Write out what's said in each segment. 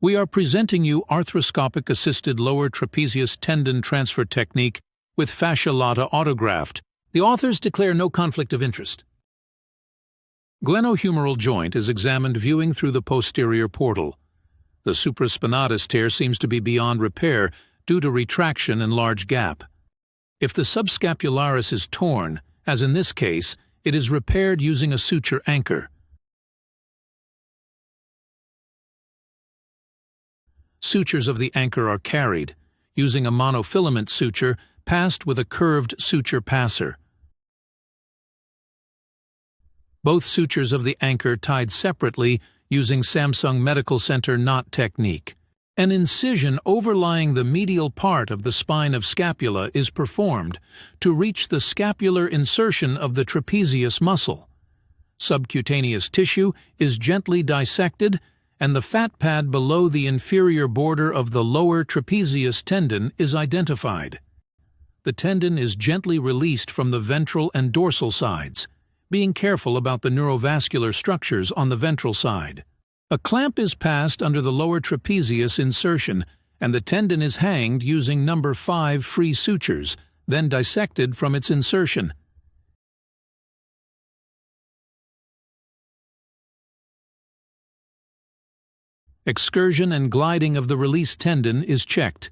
We are presenting you arthroscopic assisted lower trapezius tendon transfer technique with Fascia Lata Autograft. The authors declare no conflict of interest. Glenohumeral joint is examined viewing through the posterior portal. The supraspinatus tear seems to be beyond repair due to retraction and large gap. If the subscapularis is torn, as in this case, it is repaired using a suture anchor. Sutures of the anchor are carried, using a monofilament suture passed with a curved suture passer. Both sutures of the anchor tied separately using Samsung Medical Center knot technique. An incision overlying the medial part of the spine of scapula is performed to reach the scapular insertion of the trapezius muscle. Subcutaneous tissue is gently dissected, and the fat pad below the inferior border of the lower trapezius tendon is identified. The tendon is gently released from the ventral and dorsal sides, being careful about the neurovascular structures on the ventral side. A clamp is passed under the lower trapezius insertion, and the tendon is hanged using number 5 free sutures, then dissected from its insertion. Excursion and gliding of the released tendon is checked.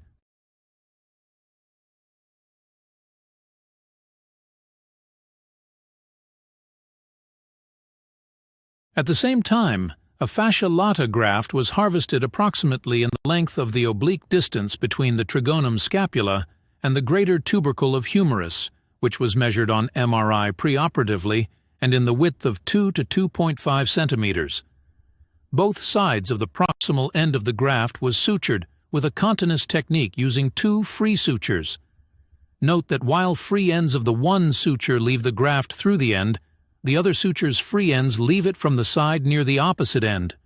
At the same time, a fascia lata graft was harvested approximately in the length of the oblique distance between the trigonum scapula and the greater tubercle of humerus, which was measured on MRI preoperatively and in the width of 2 to 2.5 centimeters. Both sides of the proximal end of the graft was sutured with a continence technique using 2 free sutures. Note that while free ends of the one suture leave the graft through the end, the other suture's free ends leave it from the side near the opposite end.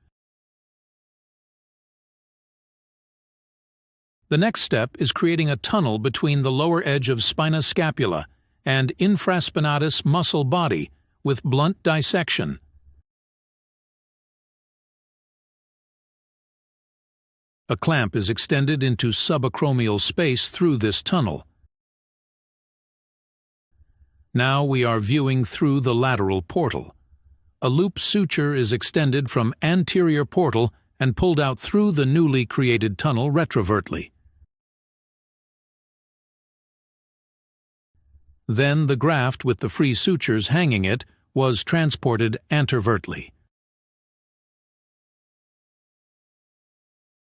The next step is creating a tunnel between the lower edge of spina scapula and infraspinatus muscle body with blunt dissection. A clamp is extended into subacromial space through this tunnel. Now we are viewing through the lateral portal. A loop suture is extended from anterior portal and pulled out through the newly created tunnel retrovertly. Then the graft with the free sutures hanging it was transported antevertly.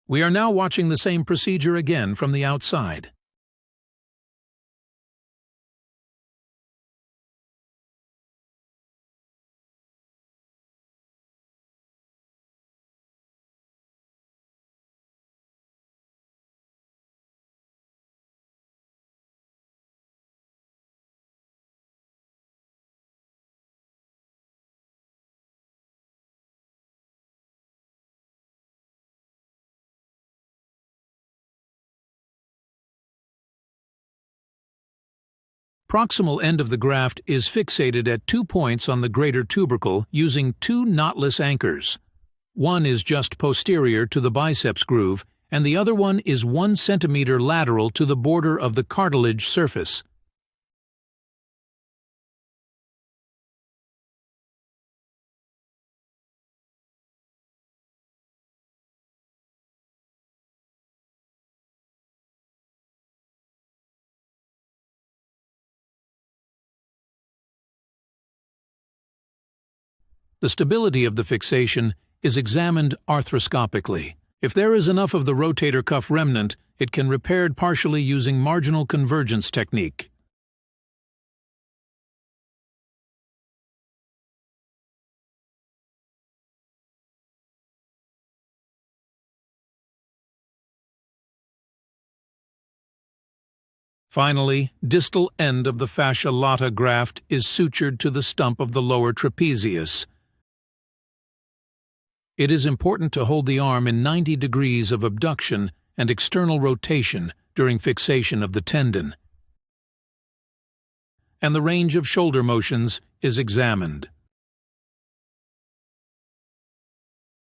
We are now watching the same procedure again from the outside. Proximal end of the graft is fixated at 2 points on the greater tubercle using 2 knotless anchors. One is just posterior to the biceps groove, and the other one is 1 centimeter lateral to the border of the cartilage surface. The stability of the fixation is examined arthroscopically. If there is enough of the rotator cuff remnant, it can be repaired partially using marginal convergence technique. Finally, distal end of the fascia lata graft is sutured to the stump of the lower trapezius. It is important to hold the arm in 90 degrees of abduction and external rotation during fixation of the tendon. And the range of shoulder motions is examined.